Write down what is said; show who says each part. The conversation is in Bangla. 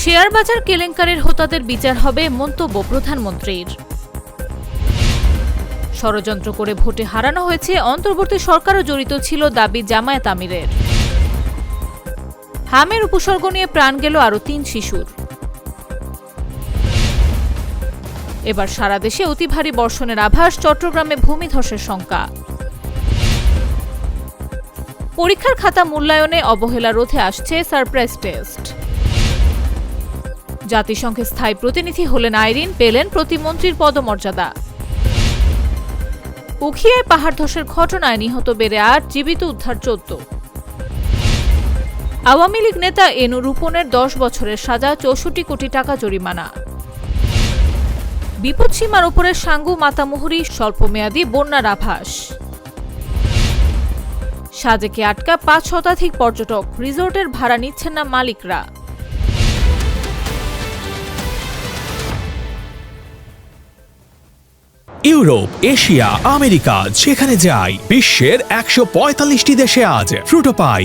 Speaker 1: শেয়ার বাজার কেলেঙ্কারির হোতাদের বিচার হবে মন্তব্য প্রধানমন্ত্রীর। ষড়যন্ত্র করে ভোটে হারানো হয়েছে, অন্তর্বর্তী সরকারও জড়িত ছিল দাবি জামায়াত আমিরের। হামের উপসর্গ নিয়ে প্রাণ গেল আরও ৩ শিশুর। এবার সারা দেশে অতি ভারী বর্ষণের আভাস, চট্টগ্রামে ভূমিধসের শঙ্কা। পরীক্ষার খাতা মূল্যায়নে অবহেলা রোধে আসছে সারপ্রাইজ টেস্ট। জাতিসংঘে স্থায়ী প্রতিনিধি হলেন আইরিন, পেলেন প্রতিমন্ত্রীর পদমর্যাদা। উখিয়ায় পাহাড় ধসের ঘটনায় নিহত বেড়ে ৮, জীবিত উদ্ধার ১৪। আওয়ামী লীগ নেতা এনু রূপনের ১০ বছরের সাজা, ৬৪ কোটি টাকা জরিমানা। বিপদসীমার ওপরে সাঙ্গু মাতামুহুরী, স্বল্পমেয়াদী বন্যার আভাস। সাজেকে আটকা ৫ শতাধিক পর্যটক, রিসোর্টের ভাড়া নিচ্ছেন না মালিকরা।
Speaker 2: ইউরোপ, এশিয়া, আমেরিকা, যেখানে যাই বিশ্বের ১৪৫টি দেশে আজ ফ্রুটো পাই।